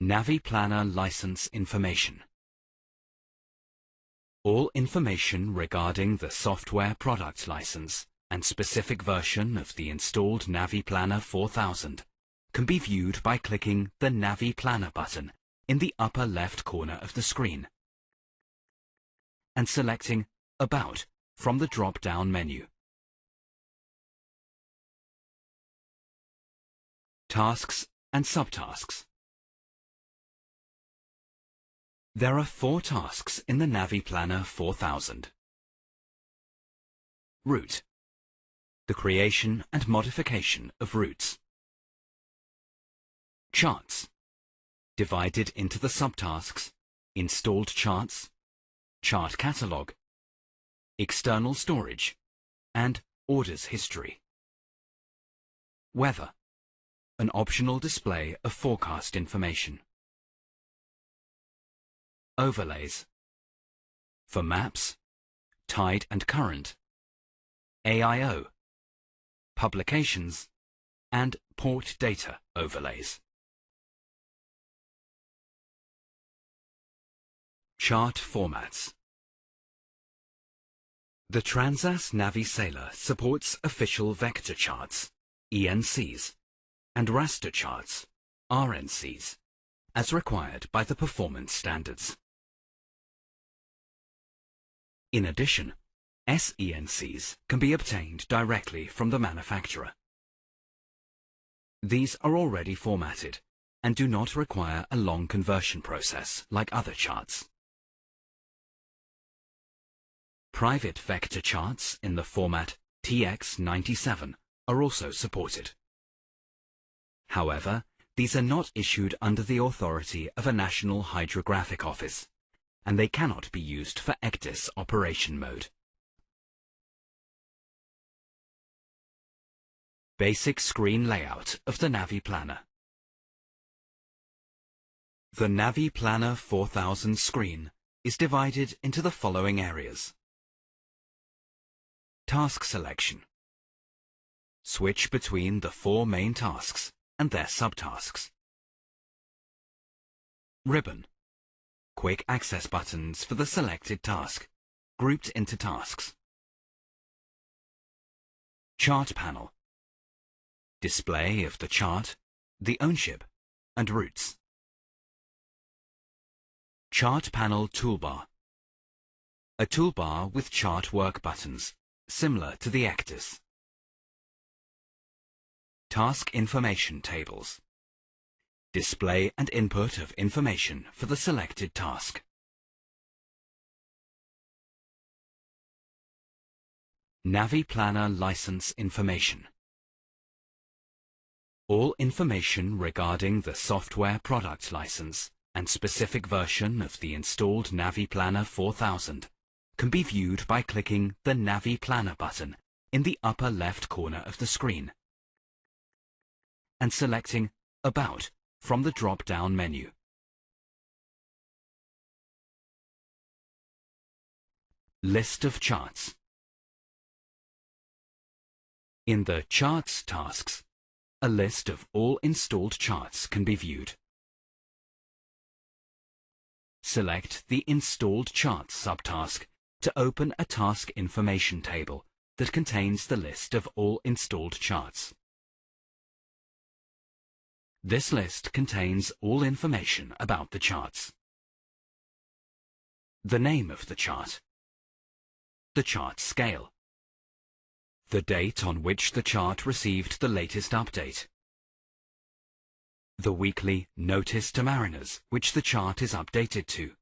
NaviPlanner license information. All information regarding the software product license and specific version of the installed NaviPlanner 4000 can be viewed by clicking the NaviPlanner button in the upper left corner of the screen and selecting About from the drop-down menu. Tasks and subtasks. There are 4 tasks in the NaviPlanner 4000. Route. The creation and modification of routes. Charts. Divided into the subtasks: Installed Charts, Chart Catalog, External Storage, and Orders History. Weather. An optional display of forecast information. Overlays. For maps, tide and current, AIO, publications, and port data overlays. Chart formats. The Transas Navisailor supports official vector charts, ENCs, and raster charts, RNCs, as required by the performance standards. In addition, SENCs can be obtained directly from the manufacturer. These are already formatted and do not require a long conversion process like other charts. Private vector charts in the format TX97 are also supported. However, these are not issued under the authority of a National Hydrographic Office, and they cannot be used for Ecdis operation mode. Basic screen layout of the NaviPlanner. The NaviPlanner 4000 screen is divided into the following areas. Task selection. Switch between the 4 main tasks and their subtasks. Ribbon. Quick access buttons for the selected task, grouped into tasks. Chart panel. Display of the chart, the ownership, and routes. Chart panel toolbar. A toolbar with chart work buttons, similar to the Ecdis. Task information tables. Display and input of information for the selected task. NaviPlanner license information. All information regarding the software product license and specific version of the installed NaviPlanner 4000 can be viewed by clicking the NaviPlanner button in the upper left corner of the screen and selecting About from the drop-down menu. List of charts. In the Charts tasks, a list of all installed charts can be viewed. Select the Installed Charts subtask to open a task information table that contains the list of all installed charts. This list contains all information about the charts. The name of the chart, the chart scale, the date on which the chart received the latest update, the weekly notice to mariners which the chart is updated to,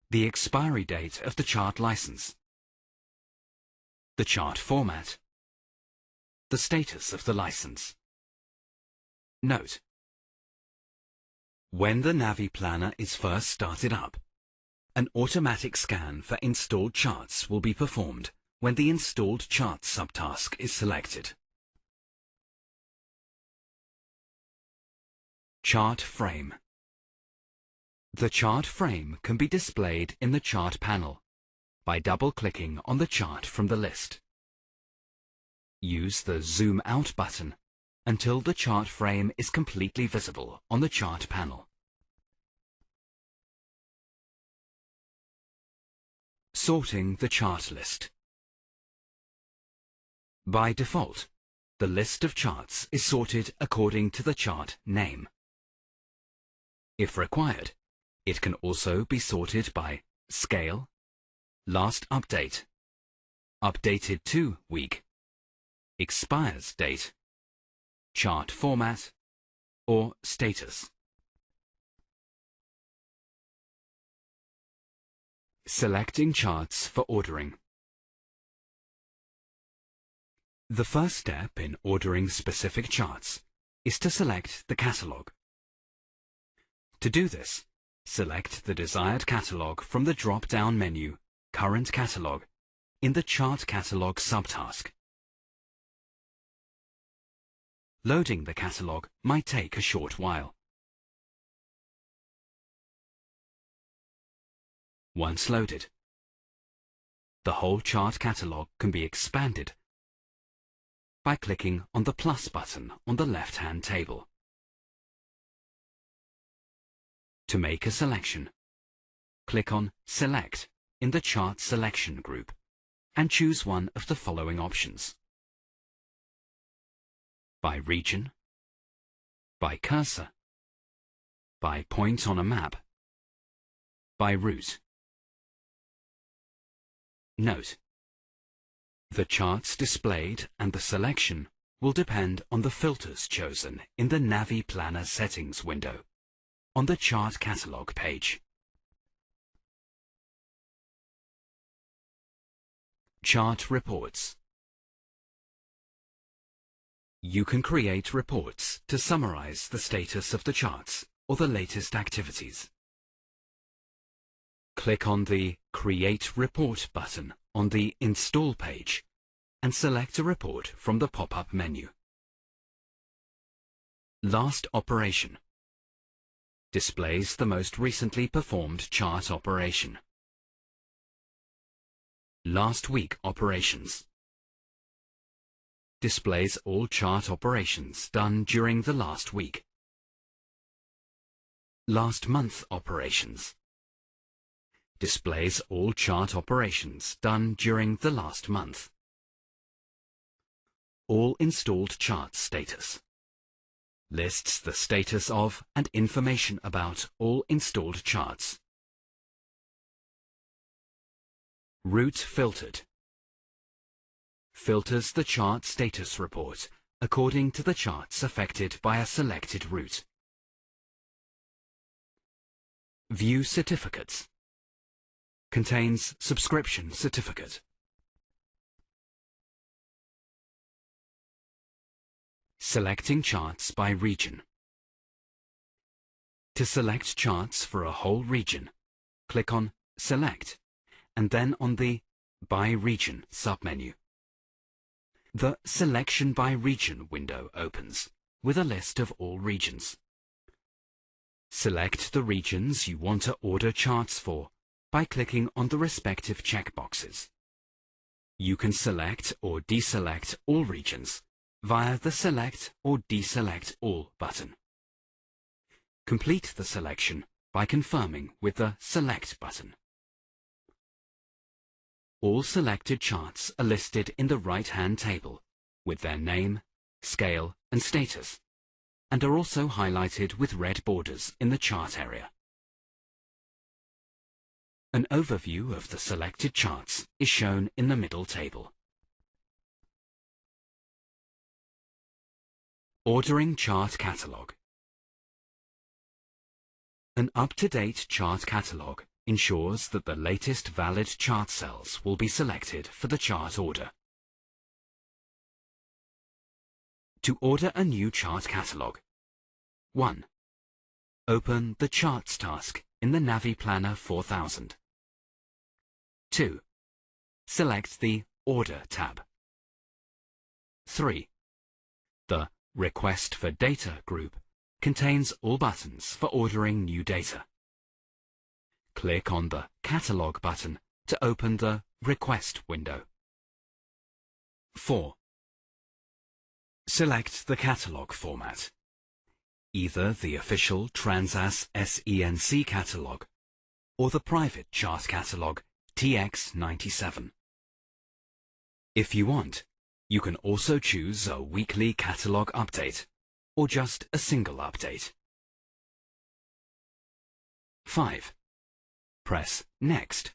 the expiry date of the chart license, the chart format, the status of the license. Note: when the NaviPlanner is first started up, an automatic scan for installed charts will be performed when the Installed Charts subtask is selected. Chart frame. The chart frame can be displayed in the chart panel by double-clicking on the chart from the list. Use the Zoom Out button until the chart frame is completely visible on the chart panel. Sorting the chart list. By default, the list of charts is sorted according to the chart name. If required, it can also be sorted by scale, last update, updated to week, expires date, chart format, or status. Selecting charts for ordering. The first step in ordering specific charts is to select the catalogue. To do this, select the desired catalogue from the drop-down menu Current Catalogue in the Chart Catalogue subtask. Loading the catalogue might take a short while. Once loaded, the whole chart catalogue can be expanded by clicking on the plus button on the left-hand table. To make a selection, click on Select in the Chart Selection group and choose one of the following options: by region, by cursor, by point on a map, by route. Note: the charts displayed and the selection will depend on the filters chosen in the Navi Planner settings window on the Chart Catalogue page. Chart reports. You can create reports to summarize the status of the charts or the latest activities. Click on the Create Report button on the Install page and select a report from the pop-up menu. Last Operation displays the most recently performed chart operation. Last Week Operations displays all chart operations done during the last week. Last Month Operations displays all chart operations done during the last month. All installed charts status lists the status of and information about all installed charts. Route filtered filters the chart status report according to the charts affected by a selected route. View certificates contains subscription certificate. Selecting charts by region. To select charts for a whole region, click on Select and then on the By Region submenu. The Selection by Region window opens with a list of all regions. Select the regions you want to order charts for by clicking on the respective checkboxes. You can select or deselect all regions via the Select or Deselect All button. Complete the selection by confirming with the Select button. All selected charts are listed in the right-hand table with their name, scale and status, and are also highlighted with red borders in the chart area. An overview of the selected charts is shown in the middle table. Ordering chart catalogue. An up-to-date chart catalogue ensures that the latest valid chart cells will be selected for the chart order. To order a new chart catalogue, 1. Open the Charts task in the Navi Planner 4000. 2. Select the Order tab. 3. The Request for Data group contains all buttons for ordering new data. Click on the Catalog button to open the Request window. 4. Select the catalogue format, either the official Transas SENC catalogue or the private chart catalogue TX97. If you want, you can also choose a weekly catalogue update or just a single update. 5. Press Next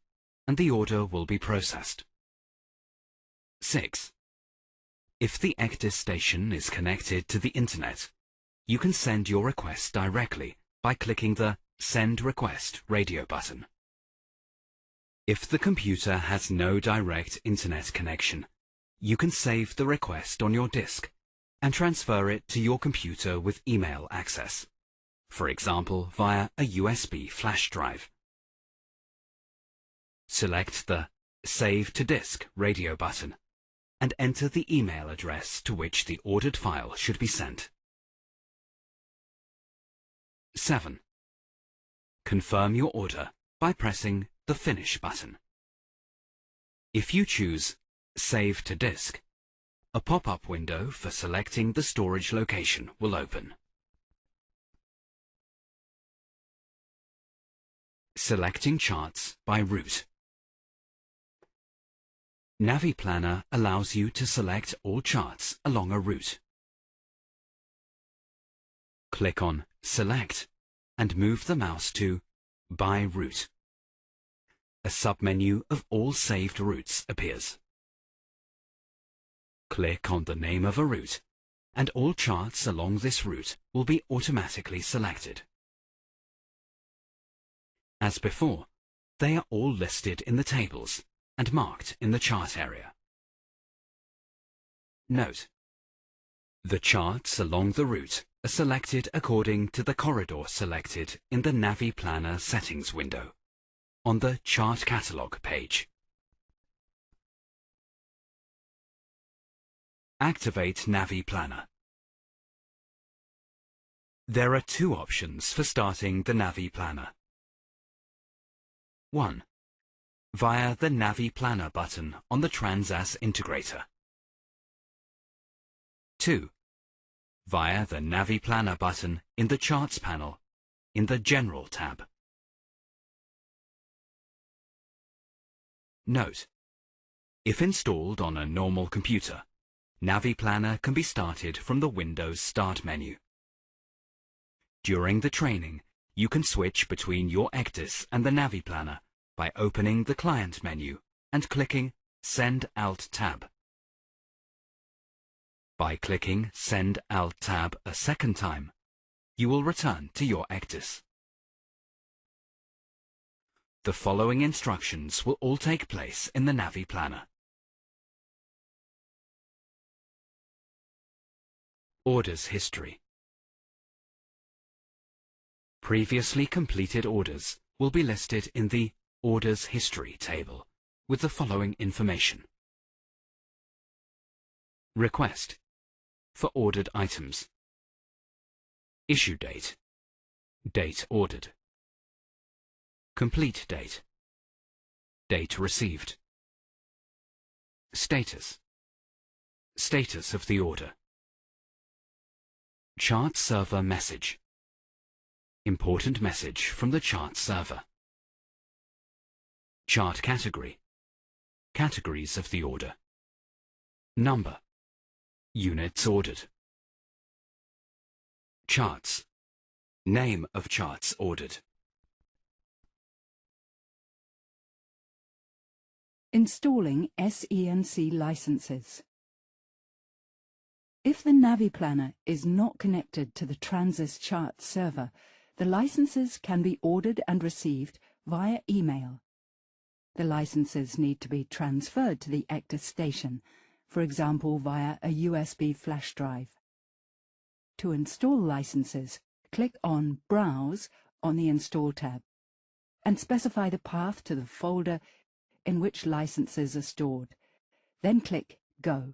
and the order will be processed. 6. If the Ecdis station is connected to the Internet, you can send your request directly by clicking the Send Request radio button. If the computer has no direct Internet connection, you can save the request on your disk and transfer it to your computer with email access, for example via a USB flash drive. Select the Save to Disk radio button and enter the email address to which the ordered file should be sent. 7. Confirm your order by pressing the Finish button. If you choose Save to Disk, a pop-up window for selecting the storage location will open. Selecting charts by route. NaviPlanner allows you to select all charts along a route. Click on Select and move the mouse to By Route. A submenu of all saved routes appears. Click on the name of a route, and all charts along this route will be automatically selected. As before, they are all listed in the tables and marked in the chart area. Note: the charts along the route are selected according to the corridor selected in the NaviPlanner settings window on the Chart Catalogue page. Activate NaviPlanner. There are two options for starting the NaviPlanner. 1. Via the NaviPlanner button on the Transas integrator. 2. Via the NaviPlanner button in the Charts panel in the General tab. Note: if installed on a normal computer, NaviPlanner can be started from the Windows Start menu. During the training, you can switch between your Ecdis and the NaviPlanner by opening the Client menu and clicking Send Alt Tab. By clicking Send Alt Tab a second time, you will return to your Ecdis. The following instructions will all take place in the NaviPlanner. Orders history. Previously completed orders will be listed in the Orders History table with the following information. Request for ordered items. Issue date. Date ordered. Complete date. Date received. Status. Status of the order. Chart server message. Important message from the chart server. Chart category. Categories of the order. Number. Units ordered. Charts. Name of charts ordered. Installing SENC licenses. If the NaviPlanner is not connected to the Transas chart server, the licenses can be ordered and received via email. The licenses need to be transferred to the Ecdis station, for example via a USB flash drive. To install licenses, click on Browse on the Install tab and specify the path to the folder in which licenses are stored. Then click Go.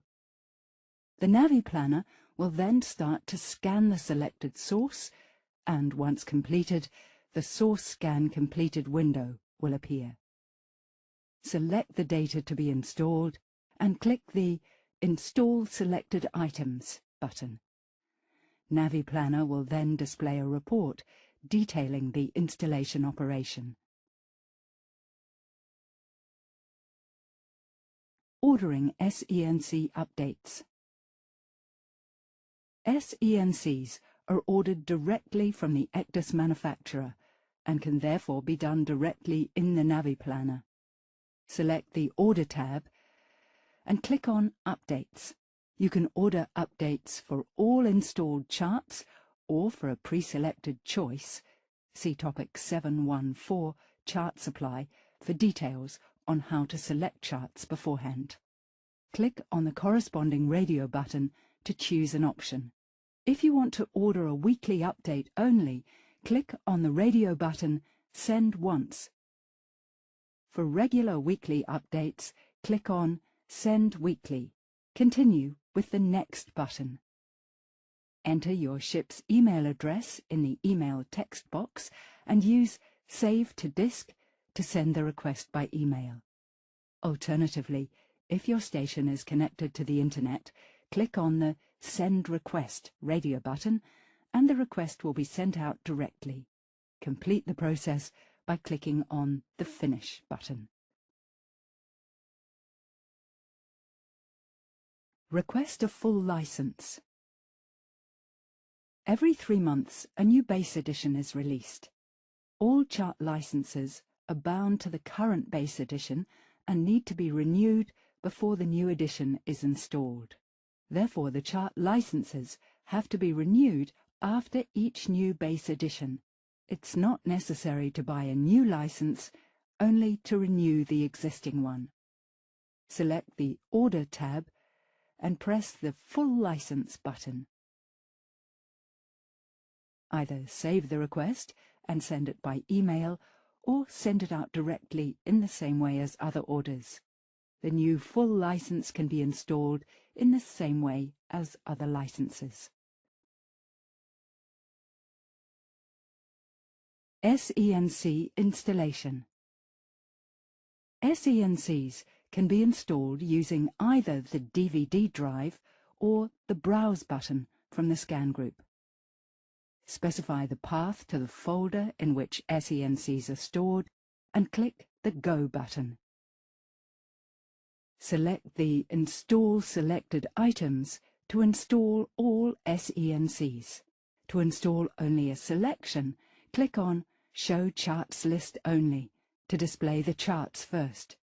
The NaviPlanner will then start to scan the selected source, and once completed, the Source Scan Completed window will appear. Select the data to be installed and click the Install Selected Items button. Navi Planner will then display a report detailing the installation operation. Ordering SENC updates. SENCs are ordered directly from the Ecdis manufacturer and can therefore be done directly in the Navi Planner. Select the Order tab and click on Updates. You can order updates for all installed charts or for a pre-selected choice. See Topic 714, Chart Supply, for details on how to select charts beforehand. Click on the corresponding radio button to choose an option. If you want to order a weekly update only, click on the radio button Send Once. For regular weekly updates, click on Send Weekly. Continue with the Next button. Enter your ship's email address in the email text box and use Save to Disk to send the request by email. Alternatively, if your station is connected to the Internet, click on the Send Request radio button and the request will be sent out directly. Complete the process by clicking on the Finish button. Request a full license. Every 3 months, a new base edition is released. All chart licenses are bound to the current base edition and need to be renewed before the new edition is installed. Therefore, the chart licenses have to be renewed after each new base edition. It's not necessary to buy a new license, only to renew the existing one. Select the Order tab and press the Full License button. Either save the request and send it by email or send it out directly in the same way as other orders. The new full license can be installed in the same way as other licenses. SENC installation. SENCs can be installed using either the DVD drive or the Browse button from the scan group. Specify the path to the folder in which SENCs are stored and click the Go button. Select the Install Selected Items to install all SENCs. To install only a selection, click on Show Charts List Only to display the charts first.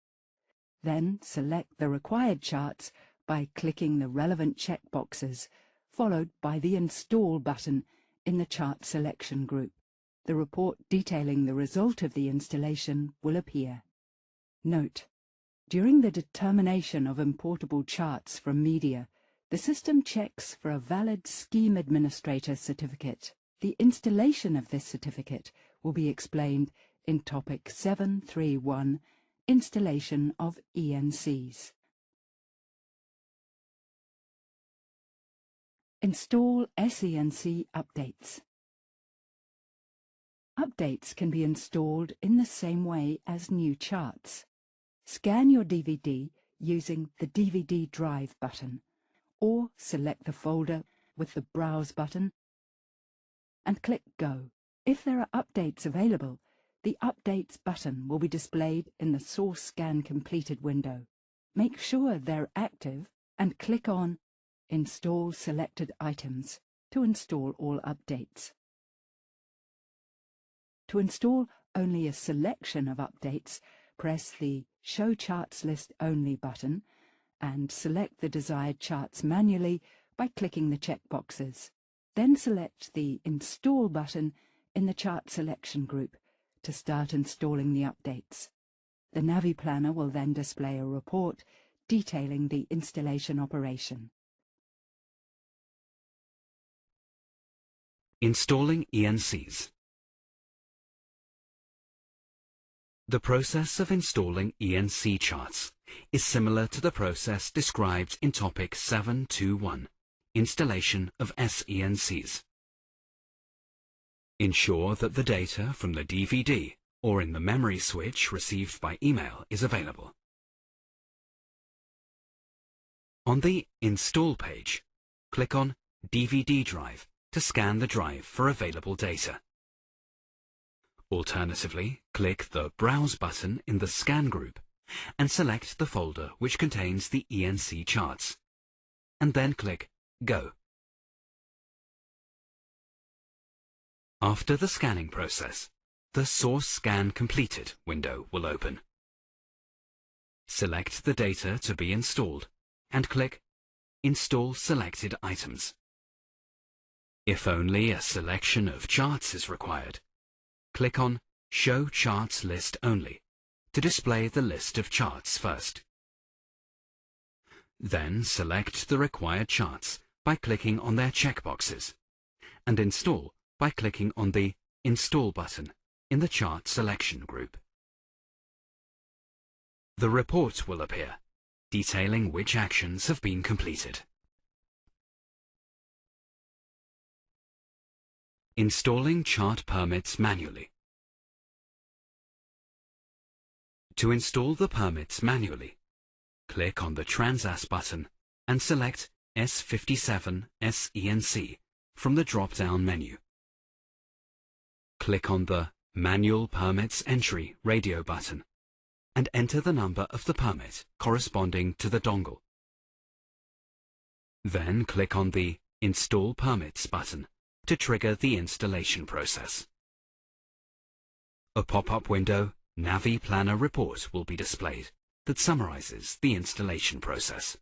Then select the required charts by clicking the relevant checkboxes, followed by the Install button in the Chart Selection group. The report detailing the result of the installation will appear. Note: during the determination of importable charts from media, the system checks for a valid Scheme Administrator certificate. The installation of this certificate will be explained in Topic 731, Installation of ENCs. Install SENC updates. Updates can be installed in the same way as new charts. Scan your DVD using the DVD Drive button, or select the folder with the Browse button and click Go. If there are updates available, the Updates button will be displayed in the Source Scan Completed window. Make sure they're active and click on Install Selected Items to install all updates. To install only a selection of updates, press the Show Charts List Only button and select the desired charts manually by clicking the checkboxes. Then select the Install button in the Chart Selection group to start installing the updates. The Navi Planner will then display a report detailing the installation operation. Installing ENCs. The process of installing ENC charts is similar to the process described in Topic 721, Installation of SENCs. Ensure that the data from the DVD or in the memory switch received by email is available. On the Install page, click on DVD drive to scan the drive for available data. Alternatively, click the Browse button in the Scan group and select the folder which contains the ENC charts, and then click Go. After the scanning process, the Source Scan Completed window will open. Select the data to be installed and click Install Selected Items. If only a selection of charts is required, click on Show Charts List Only to display the list of charts first. Then select the required charts by clicking on their checkboxes and install by clicking on the Install button in the Chart Selection group. The report will appear, detailing which actions have been completed. Installing chart permits manually. To install the permits manually, click on the Transas button and select S57 SENC from the drop-down menu. Click on the Manual Permits Entry radio button and enter the number of the permit corresponding to the dongle. Then click on the Install Permits button to trigger the installation process. A pop-up window Navi Planner report will be displayed that summarizes the installation process.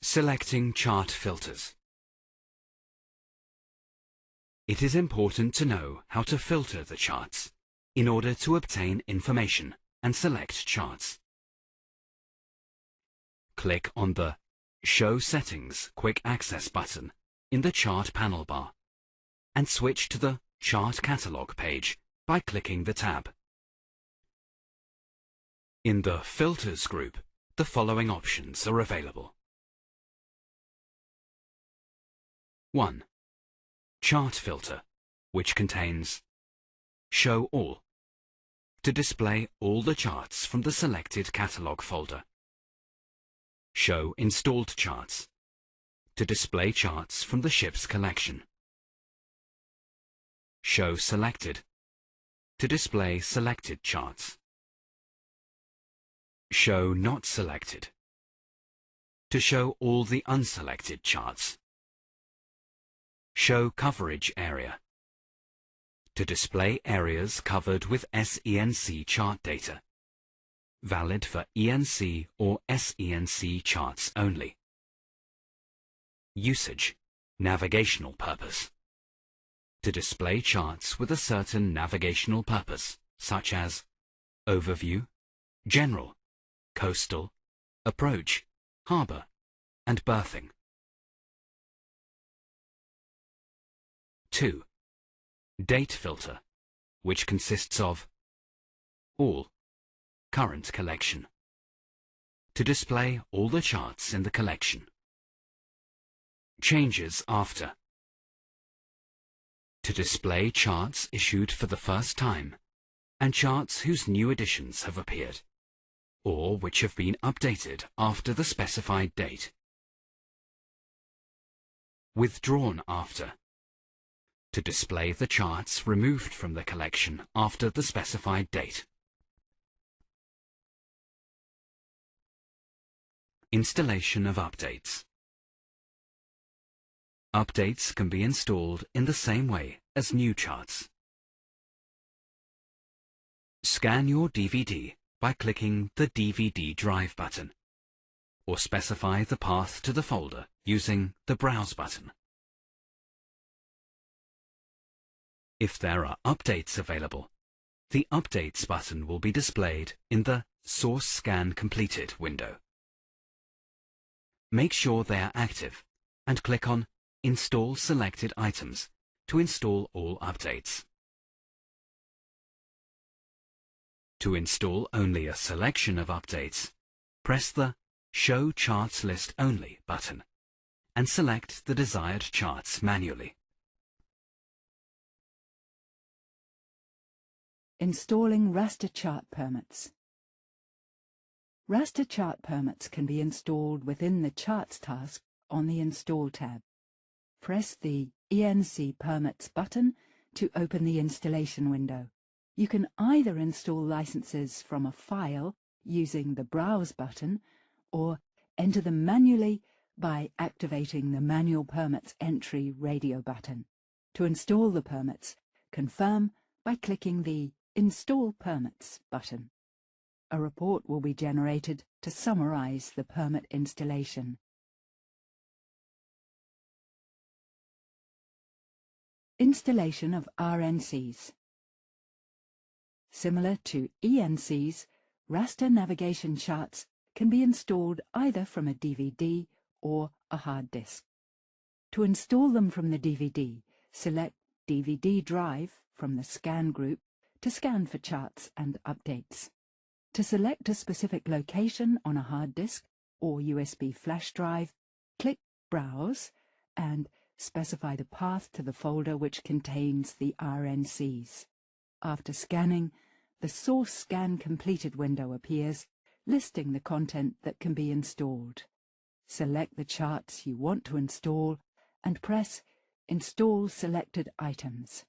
Selecting chart filters. It is important to know how to filter the charts in order to obtain information and select charts. Click on the Show Settings Quick Access button in the Chart panel bar and switch to the Chart Catalog page by clicking the tab. In the Filters group, the following options are available. 1. Chart filter, which contains Show All, to display all the charts from the selected catalog folder. Show Installed Charts, to display charts from the ship's collection. Show Selected, to display selected charts. Show Not Selected, to show all the unselected charts. Show Coverage Area, to display areas covered with SENC chart data, valid for ENC or SENC charts only. Usage, navigational purpose, to display charts with a certain navigational purpose, such as Overview, General, Coastal, Approach, Harbour, and Berthing. 2. Date filter, which consists of All, Current collection, to display all the charts in the collection. Changes after, to display charts issued for the first time and charts whose new additions have appeared, or which have been updated after the specified date. Withdrawn after, to display the charts removed from the collection after the specified date. Installation of updates. Updates can be installed in the same way as new charts. Scan your DVD by clicking the DVD drive button, or specify the path to the folder using the Browse button. If there are updates available, the Updates button will be displayed in the Source Scan Completed window. Make sure they are active and click on Install Selected Items to install all updates. To install only a selection of updates, press the Show Charts List Only button and select the desired charts manually. Installing raster chart permits. Raster chart permits can be installed within the Charts task on the Install tab. Press the ENC Permits button to open the installation window. You can either install licenses from a file using the Browse button, or enter them manually by activating the Manual Permits Entry radio button. To install the permits, confirm by clicking the Install Permits button. A report will be generated to summarize the permit installation. Installation of RNCs. Similar to ENCs, raster navigation charts can be installed either from a DVD or a hard disk. To install them from the DVD, select DVD drive from the Scan group to scan for charts and updates. To select a specific location on a hard disk or USB flash drive, click Browse and specify the path to the folder which contains the RNCs. After scanning, the Source Scan Completed window appears, listing the content that can be installed. Select the charts you want to install and press Install Selected Items.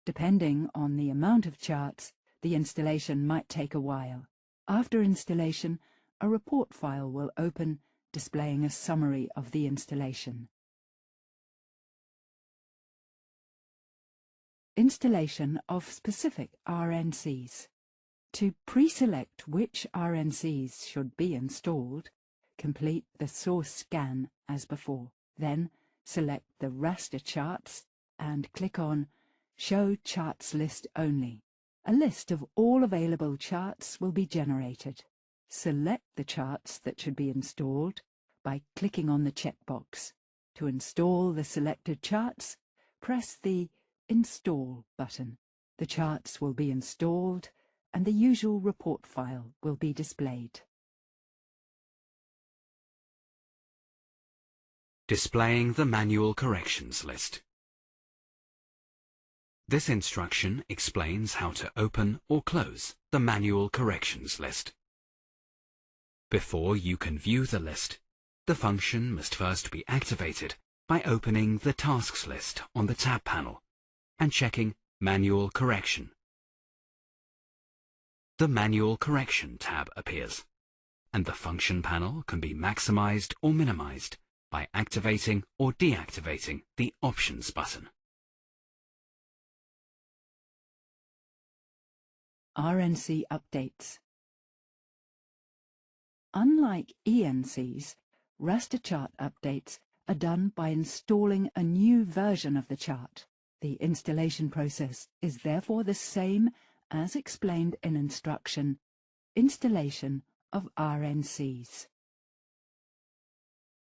Depending on the amount of charts, the installation might take a while. After installation, a report file will open, displaying a summary of the installation. Installation of specific RNCs. To pre-select which RNCs should be installed, complete the source scan as before. Then select the raster charts and click on Show Charts List Only. A list of all available charts will be generated. Select the charts that should be installed by clicking on the checkbox. To install the selected charts, press the Install button. The charts will be installed and the usual report file will be displayed. Displaying the manual corrections list. This instruction explains how to open or close the manual corrections list. Before you can view the list, the function must first be activated by opening the Tasks list on the Tab panel and checking Manual Correction. The Manual Correction tab appears, and the function panel can be maximized or minimized by activating or deactivating the Options button. RNC updates. Unlike ENCs, raster chart updates are done by installing a new version of the chart. The installation process is therefore the same as explained in instruction Installation of RNCs.